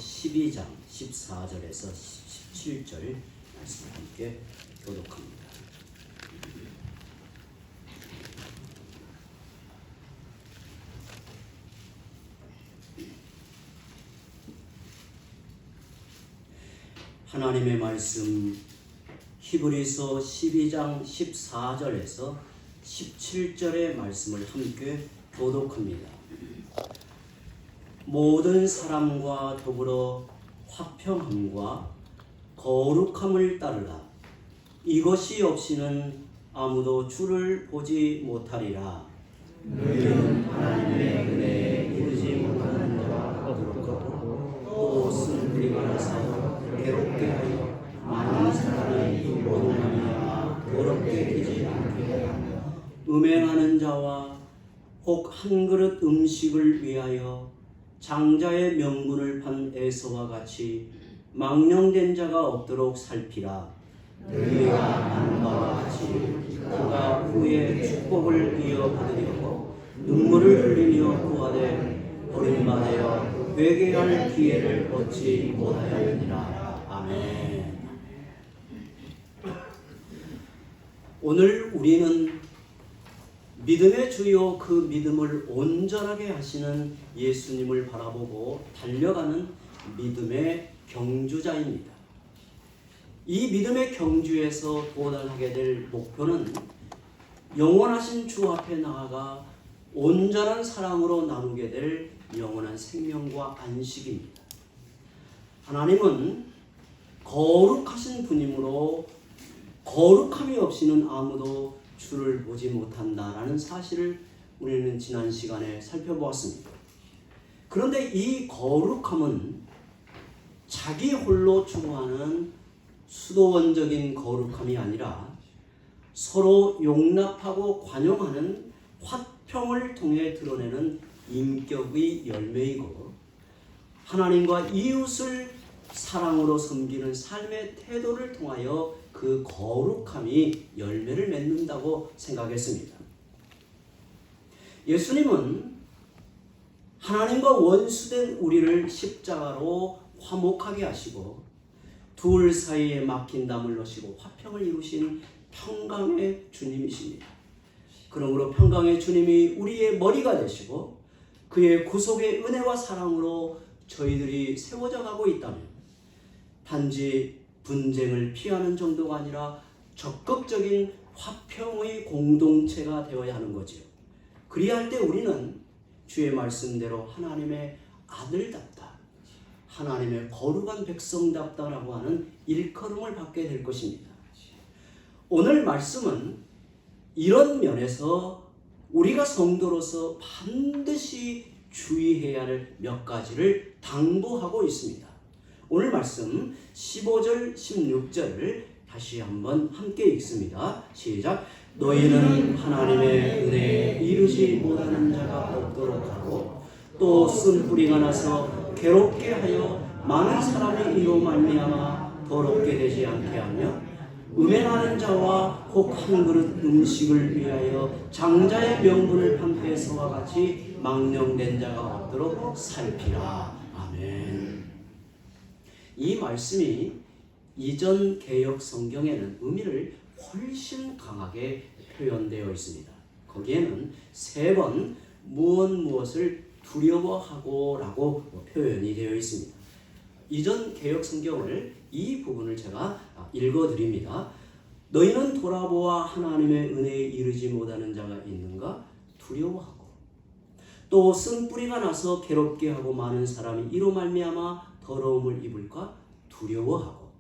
12장 14절에서 17절 말씀을 함께 교독합니다. 하나님의 말씀 히브리서 12장 14절에서 17절의 말씀을 함께 교독합니다. 모든 사람과 더불어 화평함과 거룩함을 따르라. 이것이 없이는 아무도 주를 보지 못하리라. 너희는 하나님의 은혜에 이르지 못하는 자가 거룩하고 또 쓴뿌리 많아서 괴롭게 하여 많은 사람이 이로 말미암아 더럽게 되지 않게 하며 음행하는 자와 혹 한 그릇 음식을 위하여 장자의 명분을 판 에서와 같이 망령된 자가 없도록 살피라. 너희가 아는 바와 같이 그가 후에 축복을 이어받으려고 눈물을 흘리며 구하되 버림받아 회개할 기회를 얻지 못하였느니라. 아멘. 오늘 우리는 믿음의 주요 그 믿음을 온전하게 하시는 예수님을 바라보고 달려가는 믿음의 경주자입니다. 이 믿음의 경주에서 도달하게 될 목표는 영원하신 주 앞에 나아가 온전한 사랑으로 나누게 될 영원한 생명과 안식입니다. 하나님은 거룩하신 분이므로 거룩함이 없이는 아무도 주를 보지 못한다라는 사실을 우리는 지난 시간에 살펴보았습니다. 그런데 이 거룩함은 자기 홀로 추구하는 수도원적인 거룩함이 아니라 서로 용납하고 관용하는 화평을 통해 드러내는 인격의 열매이고 하나님과 이웃을 사랑으로 섬기는 삶의 태도를 통하여 그 거룩함이 열매를 맺는다고 생각했습니다. 예수님은 하나님과 원수된 우리를 십자가로 화목하게 하시고 둘 사이에 막힌 담을 넣으시고 화평을 이루신 평강의 주님이십니다. 그러므로 평강의 주님이 우리의 머리가 되시고 그의 구속의 은혜와 사랑으로 저희들이 세워져 가고 있다면 단지 분쟁을 피하는 정도가 아니라 적극적인 화평의 공동체가 되어야 하는 거지요. 그리할 때 우리는 주의 말씀대로 하나님의 아들답다, 하나님의 거룩한 백성답다라고 하는 일컬음을 받게 될 것입니다. 오늘 말씀은 이런 면에서 우리가 성도로서 반드시 주의해야 할 몇 가지를 당부하고 있습니다. 오늘 말씀 15절 16절을 다시 한번 함께 읽습니다. 시작. 너희는 하나님의 은혜에 이르지 못하는 자가 없도록 하고 또 쓴뿌리가 나서 괴롭게 하여 많은 사람이 이로 말미암아 더럽게 되지 않게 하며 음행하는 자와 혹 한 그릇 음식을 위하여 장자의 명분을 판 에서와 같이 망령된 자가 없도록 살피라. 아멘. 이 말씀이 이전 개역 성경에는 의미를 훨씬 강하게 표현되어 있습니다. 거기에는 3번 무엇을 두려워하고 라고 표현이 되어 있습니다. 이전 개역 성경을 이 부분을 제가 읽어드립니다. 너희는 돌아보아 하나님의 은혜에 이르지 못하는 자가 있는가 두려워하고 또 쓴뿌리가 나서 괴롭게 하고 많은 사람이 이로 말미암아 더러움을 입을까 두려워하고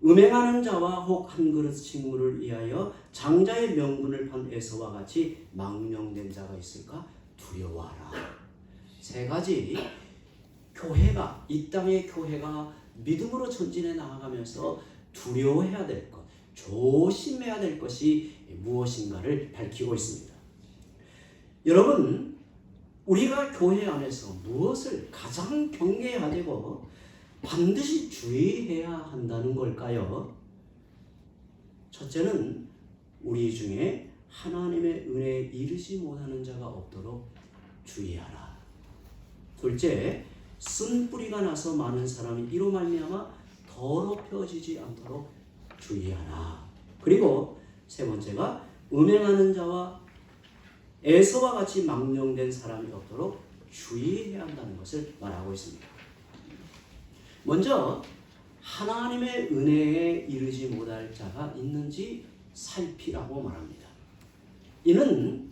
음행하는 자와 혹 한 그릇 식물을 위하여 장자의 명분을 판 에서와 같이 망령된 자가 있을까 두려워하라. 3가지 교회가 이 땅의 교회가 믿음으로 전진해 나아가면서 두려워해야 될 것, 조심해야 될 것이 무엇인가를 밝히고 있습니다. 여러분, 우리가 교회 안에서 무엇을 가장 경계해야 되고 반드시 주의해야 한다는 걸까요? 첫째는 우리 중에 하나님의 은혜에 이르지 못하는 자가 없도록 주의하라. 둘째, 쓴뿌리가 나서 많은 사람이 이로 말미암아 더럽혀지지 않도록 주의하라. 그리고 세 번째가 음행하는 자와 에서와 같이 망령된 사람이 없도록 주의해야 한다는 것을 말하고 있습니다. 먼저 하나님의 은혜에 이르지 못할 자가 있는지 살피라고 말합니다. 이는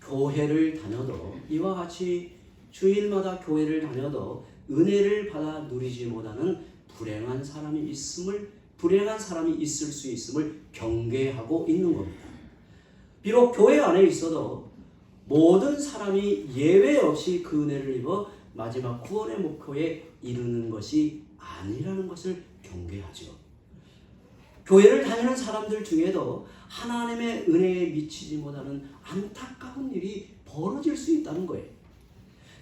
교회를 다녀도 이와 같이 주일마다 교회를 다녀도 은혜를 받아 누리지 못하는 불행한 사람이 있을 수 있음을 경계하고 있는 겁니다. 비록 교회 안에 있어도 모든 사람이 예외 없이 그 은혜를 입어 마지막 구원의 목표에 이르는 것이 아니라는 것을 경계하죠. 교회를 다니는 사람들 중에도 하나님의 은혜에 미치지 못하는 안타까운 일이 벌어질 수 있다는 거예요.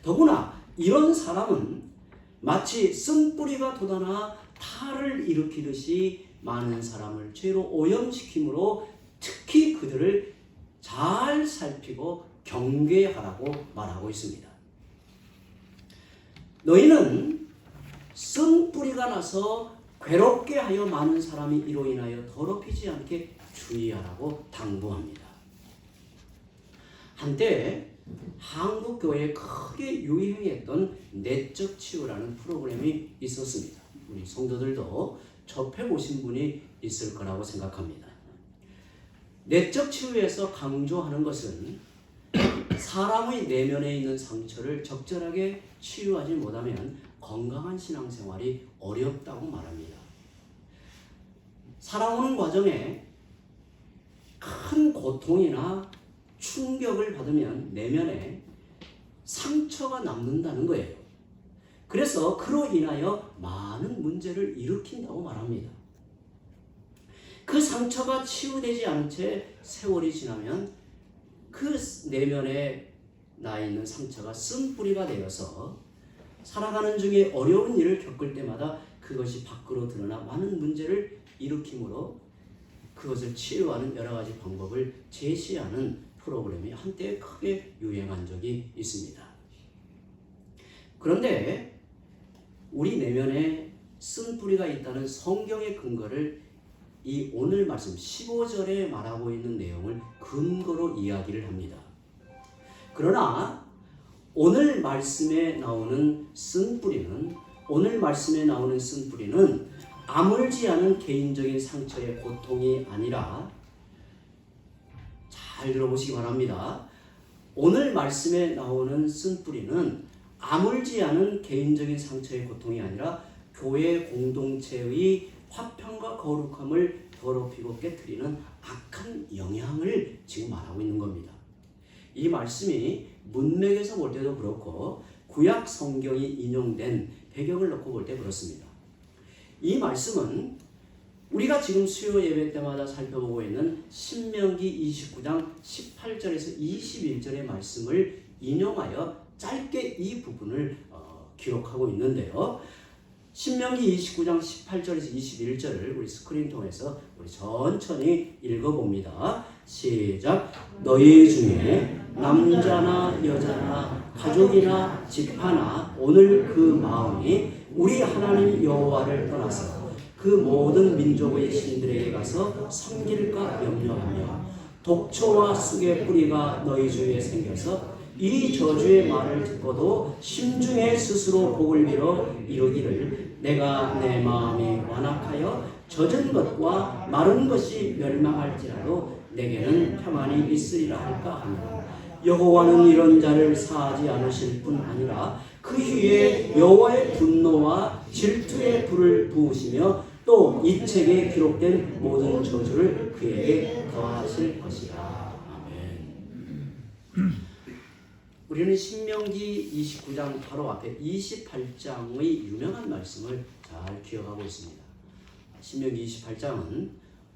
더구나 이런 사람은 마치 쓴뿌리가 돋아나 탈을 일으키듯이 많은 사람을 죄로 오염시키므로 특히 그들을 잘 살피고 경계하라고 말하고 있습니다. 너희는 쓴뿌리가 나서 괴롭게 하여 많은 사람이 이로 인하여 더럽히지 않게 주의하라고 당부합니다. 한때 한국 교회에 크게 유행했던 내적 치유라는 프로그램이 있었습니다. 우리 성도들도 접해보신 분이 있을 거라고 생각합니다. 내적 치유에서 강조하는 것은 사람의 내면에 있는 상처를 적절하게 치유하지 못하면 건강한 신앙생활이 어렵다고 말합니다. 살아오는 과정에 큰 고통이나 충격을 받으면 내면에 상처가 남는다는 거예요. 그래서 그로 인하여 많은 문제를 일으킨다고 말합니다. 그 상처가 치유되지 않은 채 세월이 지나면 그 내면에 나 있는 상처가 쓴뿌리가 되어서 살아가는 중에 어려운 일을 겪을 때마다 그것이 밖으로 드러나 많은 문제를 일으키므로 그것을 치유하는 여러 가지 방법을 제시하는 프로그램이 한때 크게 유행한 적이 있습니다. 그런데 우리 내면에 쓴뿌리가 있다는 성경의 근거를 이 오늘 말씀 15절에 말하고 있는 내용을 근거로 이야기를 합니다. 그러나 오늘 말씀에 나오는 쓴뿌리는 아물지 않은 개인적인 상처의 고통이 아니라, 잘 들어보시기 바랍니다. 오늘 말씀에 나오는 쓴뿌리는 아물지 않은 개인적인 상처의 고통이 아니라 교회 공동체의 화평과 거룩함을 더럽히고 깨트리는 악한 영향을 지금 말하고 있는 겁니다. 이 말씀이 문맥에서 볼 때도 그렇고 구약 성경이 인용된 배경을 놓고 볼 때 그렇습니다. 이 말씀은 우리가 지금 수요 예배 때마다 살펴보고 있는 신명기 29장 18절에서 21절의 말씀을 인용하여 짧게 이 부분을 기록하고 있는데요. 신명기 29장 18절에서 21절을 우리 스크린 통해서 우리 천천히 읽어봅니다. 시작. 너희 중에 남자나 여자나 가족이나 집하나 오늘 그 마음이 우리 하나님 여호와를 떠나서 그 모든 민족의 신들에게 가서 섬길까 염려하며 독초와 쑥의 뿌리가 너희 주위에 생겨서 이 저주의 말을 듣고도 심중에 스스로 복을 빌어 이루기를 내가 내 마음이 완악하여 젖은 것과 마른 것이 멸망할지라도 내게는 평안이 있으리라 할까 하며 여호와는 이런 자를 사하지 않으실 뿐 아니라 그 위에 여호와의 분노와 질투의 불을 부으시며 또 이 책에 기록된 모든 저주를 그에게 더하실 것이라. 아멘. 우리는 신명기 29장 바로 앞에 28장의 유명한 말씀을 잘 기억하고 있습니다. 신명기 28장은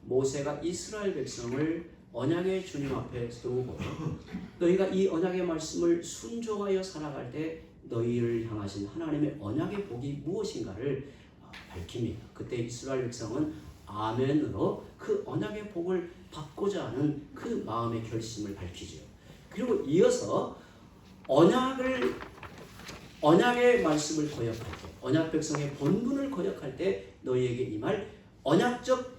모세가 이스라엘 백성을 언약의 주님 앞에 세우고 너희가 이 언약의 말씀을 순종하여 살아갈 때 너희를 향하신 하나님의 언약의 복이 무엇인가를 밝힙니다. 그때 이스라엘 백성은 아멘으로 그 언약의 복을 받고자 하는 그 마음의 결심을 밝히죠. 그리고 이어서 언약을 언약의 말씀을 거역할 때, 언약 백성의 본분을 거역할 때 너희에게 임할 언약적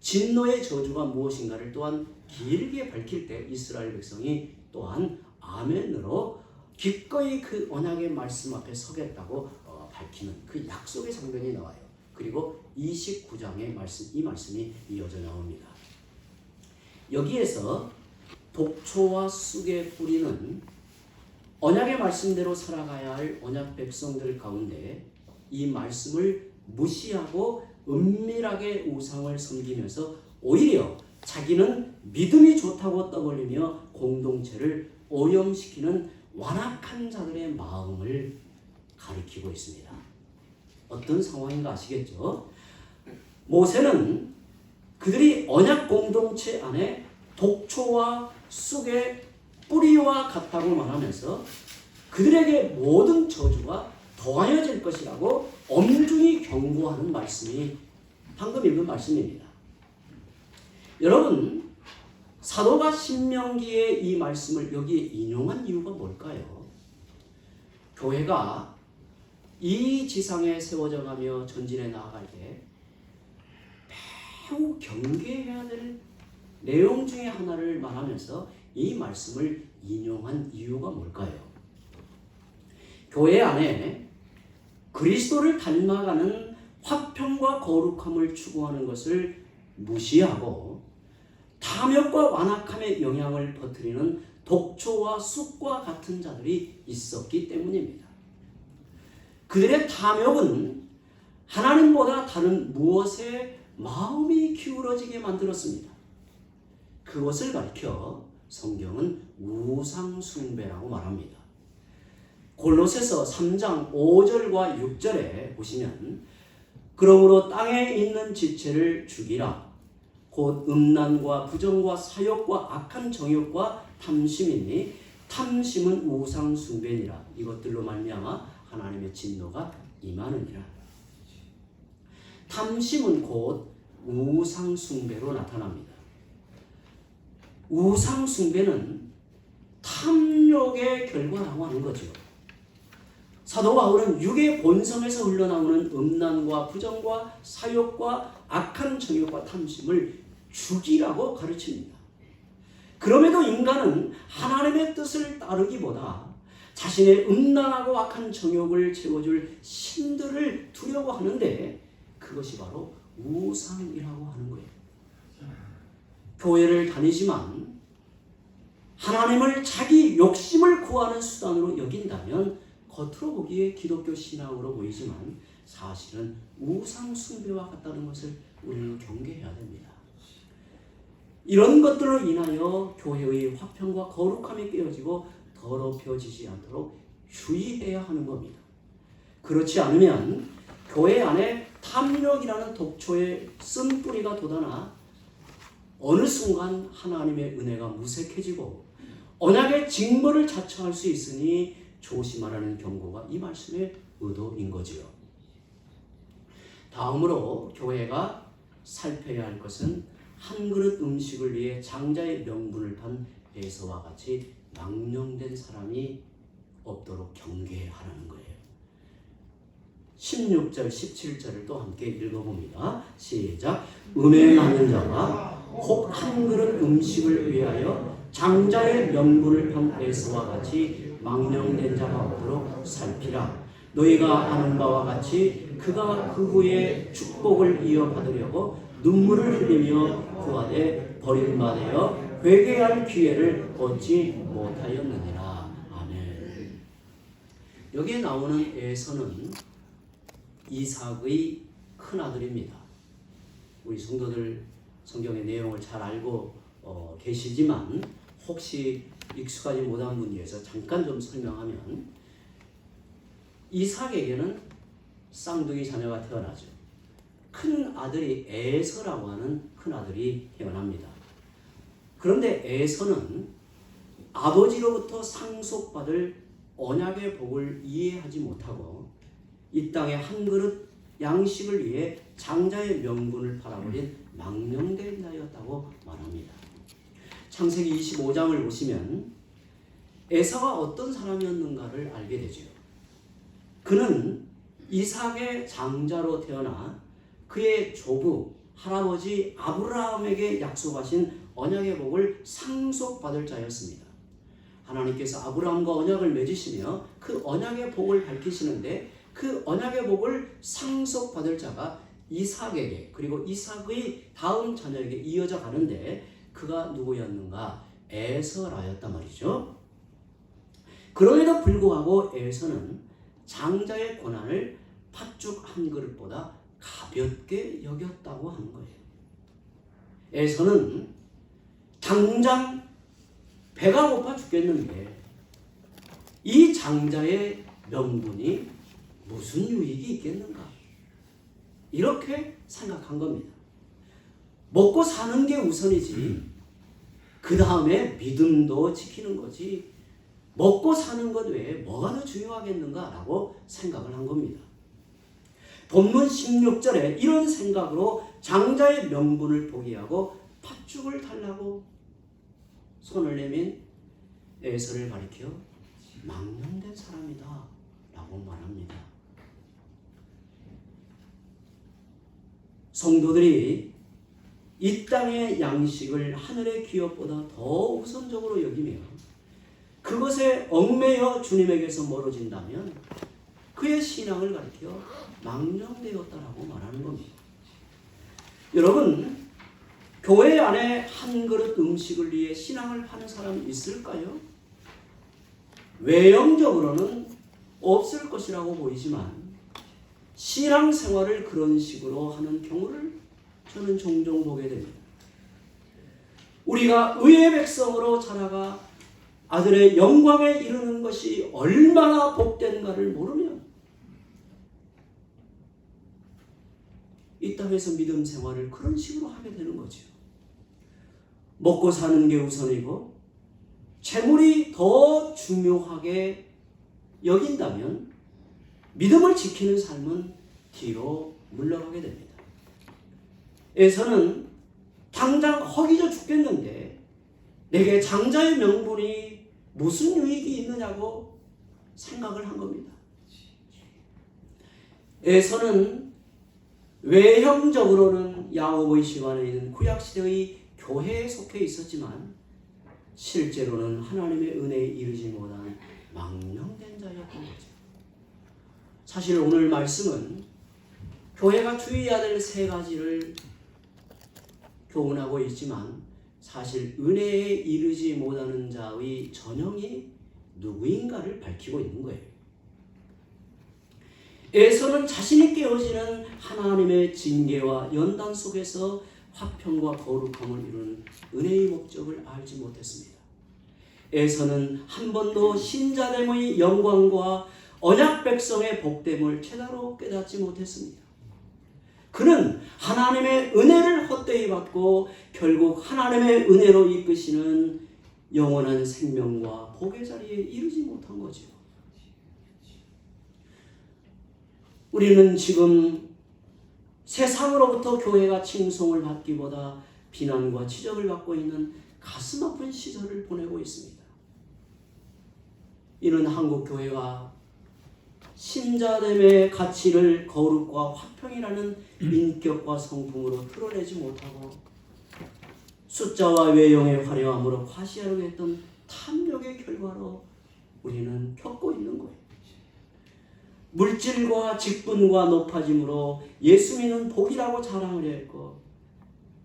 진노의 저주가 무엇인가를 또한 길게 밝힐 때 이스라엘 백성이 또한 아멘으로 기꺼이 그 언약의 말씀 앞에 서겠다고 밝히는 그 약속의 장면이 나와요. 그리고 29장의 말씀, 이 말씀이 이어져 나옵니다. 여기에서 독초와 쑥의 뿌리는 언약의 말씀대로 살아가야 할 언약 백성들 가운데 이 말씀을 무시하고 은밀하게 우상을 섬기면서 오히려 자기는 믿음이 좋다고 떠벌리며 공동체를 오염시키는 완악한 자들의 마음을 가리키고 있습니다. 어떤 상황인가 아시겠죠? 모세는 그들이 언약 공동체 안에 독초와 쑥의 뿌리와 같다고 말하면서 그들에게 모든 저주가 더하여질 것이라고 엄중히 경고하는 말씀이 방금 읽은 말씀입니다. 여러분, 사도가 신명기의 이 말씀을 여기에 인용한 이유가 뭘까요? 교회가 이 지상에 세워져 가며 전진해 나아갈 때 매우 경계해야 될 내용 중에 하나를 말하면서 이 말씀을 인용한 이유가 뭘까요? 교회 안에 그리스도를 닮아가는 화평과 거룩함을 추구하는 것을 무시하고 탐욕과 완악함의 영향을 퍼뜨리는 독초와 쑥과 같은 자들이 있었기 때문입니다. 그들의 탐욕은 하나님보다 다른 무엇에 마음이 기울어지게 만들었습니다. 그것을 가리켜 성경은 우상숭배라고 말합니다. 골로새서 3장 5절과 6절에 보시면 그러므로 땅에 있는 지체를 죽이라. 곧 음란과 부정과 사욕과 악한 정욕과 탐심이니 탐심은 우상숭배니라. 이것들로 말미암아 하나님의 진노가 임하느니라. 탐심은 곧 우상숭배로 나타납니다. 우상숭배는 탐욕의 결과라고 하는 거죠. 사도 바울은 육의 본성에서 흘러나오는 음란과 부정과 사욕과 악한 정욕과 탐심을 죽이라고 가르칩니다. 그럼에도 인간은 하나님의 뜻을 따르기보다 자신의 음란하고 악한 정욕을 채워줄 신들을 두려워하는데 그것이 바로 우상이라고 하는 거예요. 교회를 다니지만 하나님을 자기 욕심을 구하는 수단으로 여긴다면 겉으로 보기에 기독교 신앙으로 보이지만 사실은 우상 숭배와 같다는 것을 우리는 경계해야 됩니다. 이런 것들로 인하여 교회의 화평과 거룩함이 깨어지고 더럽혀지지 않도록 주의해야 하는 겁니다. 그렇지 않으면 교회 안에 탐욕이라는 독초의 쓴뿌리가 돋아나 어느 순간 하나님의 은혜가 무색해지고 언약의 징벌을 자처할 수 있으니 조심하라는 경고가 이 말씀의 의도인 거지요. 다음으로 교회가 살펴야 할 것은 한 그릇 음식을 위해 장자의 명분을 판 에서와 같이 망령된 사람이 없도록 경계하라는 거예요. 16절, 17절을 또 함께 읽어봅니다. 시작. 음행하는 자가 혹 한 그릇 음식을 위하여 장자의 명분을 판 에서와 같이 망령된 자가 없도록 살피라. 너희가 아는 바와 같이 그가 그 후에 축복을 이어받으려고 눈물을 흘리며 구하되 버림받아 회개할 기회를 얻지 못하였느니라. 아멘. 여기에 나오는 에서는 이삭의 큰아들입니다. 우리 성도들 성경의 내용을 잘 알고 계시지만 혹시 익숙하지 못한 분을 위해서 잠깐 좀 설명하면 이삭에게는 쌍둥이 자녀가 태어나죠. 큰 아들이 에서라고 하는 큰 아들이 태어납니다. 그런데 에서는 아버지로부터 상속받을 언약의 복을 이해하지 못하고 이 땅에 한 그릇 양식을 위해 장자의 명분을 팔아버린 망령된 자였다고 말합니다. 창세기 25장을 보시면 에서가 어떤 사람이었는가를 알게 되죠. 그는 이삭의 장자로 태어나 그의 조부 할아버지 아브라함에게 약속하신 언약의 복을 상속받을 자였습니다. 하나님께서 아브라함과 언약을 맺으시며 그 언약의 복을 밝히시는데 그 언약의 복을 상속받을 자가 이삭에게 그리고 이삭의 다음 자녀에게 이어져 가는데 그가 누구였는가? 에서라였단 말이죠. 그럼에도 불구하고 에서는 장자의 고난을 팥죽 한 그릇보다 가볍게 여겼다고 하는 거예요. 에서는 당장 배가 고파 죽겠는데 이 장자의 명분이 무슨 유익이 있겠는가? 이렇게 생각한 겁니다. 먹고 사는 게 우선이지 그 다음에 믿음도 지키는 거지 먹고 사는 것 외에 뭐가 더 중요하겠는가라고 생각을 한 겁니다. 본문 16절에 이런 생각으로 장자의 명분을 포기하고 팥죽을 달라고 손을 내민 에서를 가리켜 망령된 사람이다 라고 말합니다. 성도들이 이 땅의 양식을 하늘의 기업보다 더 우선적으로 여기며 그것에 얽매여 주님에게서 멀어진다면 그의 신앙을 가리켜 망령되었다라고 말하는 겁니다. 여러분, 교회 안에 한 그릇 음식을 위해 신앙을 하는 사람이 있을까요? 외형적으로는 없을 것이라고 보이지만 신앙생활을 그런 식으로 하는 경우를 저는 종종 보게 됩니다. 우리가 의의 백성으로 자라가 아들의 영광에 이르는 것이 얼마나 복된가를 모르면 이 땅에서 믿음 생활을 그런 식으로 하게 되는 거죠. 먹고 사는 게 우선이고 재물이 더 중요하게 여긴다면 믿음을 지키는 삶은 뒤로 물러가게 됩니다. 에서는 당장 허기져 죽겠는데 내게 장자의 명분이 무슨 유익이 있느냐고 생각을 한 겁니다. 에서는 외형적으로는 야곱의 시간에 있는 구약시대의 교회에 속해 있었지만 실제로는 하나님의 은혜에 이르지 못한 망령된 자였던 거죠. 사실 오늘 말씀은 교회가 주의해야 될 세 가지를 교훈하고 있지만 사실 은혜에 이르지 못하는 자의 전형이 누구인가를 밝히고 있는 거예요. 에서는 자신이 깨어지는 하나님의 징계와 연단 속에서 화평과 거룩함을 이루는 은혜의 목적을 알지 못했습니다. 에서는 한 번도 신자됨의 영광과 언약 백성의 복됨을 제대로 깨닫지 못했습니다. 그는 하나님의 은혜를 헛되이 받고 결국 하나님의 은혜로 이끄시는 영원한 생명과 복의 자리에 이르지 못한 거죠. 우리는 지금 세상으로부터 교회가 칭송을 받기보다 비난과 지적을 받고 있는 가슴 아픈 시절을 보내고 있습니다. 이는 한국 교회가 신자됨의 가치를 거룩과 화평이라는 인격과 성품으로 드러내지 못하고 숫자와 외형의 화려함으로 과시하려고 했던 탐욕의 결과로 우리는 겪고 있는 거예요. 물질과 직분과 높아짐으로 예수 믿는 복이라고 자랑을 했고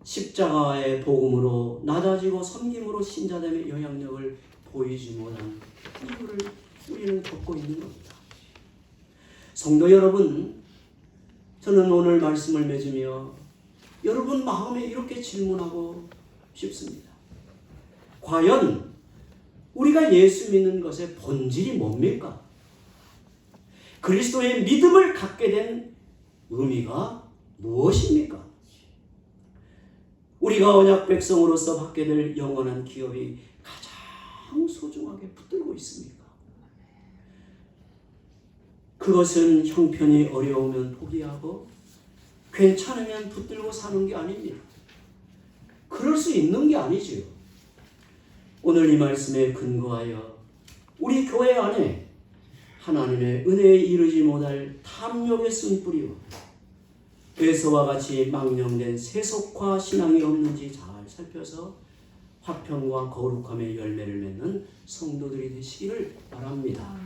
십자가의 복음으로 낮아지고 섬김으로 신자됨의 영향력을 보이지 못한 이유를 우리는 겪고 있는 겁니다. 성도 여러분, 저는 오늘 말씀을 맺으며 여러분 마음에 이렇게 질문하고 싶습니다. 과연 우리가 예수 믿는 것의 본질이 뭡니까? 그리스도의 믿음을 갖게 된 의미가 무엇입니까? 우리가 언약 백성으로서 받게 될 영원한 기업이 가장 소중하게 붙들고 있습니까? 그것은 형편이 어려우면 포기하고 괜찮으면 붙들고 사는 게 아닙니다. 그럴 수 있는 게 아니지요. 오늘 이 말씀에 근거하여 우리 교회 안에 하나님의 은혜에 이르지 못할 탐욕의 쓴뿌리와 에서와 같이 망령된 세속화 신앙이 없는지 잘 살펴서 화평과 거룩함의 열매를 맺는 성도들이 되시기를 바랍니다.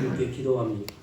이렇게 기도합니다.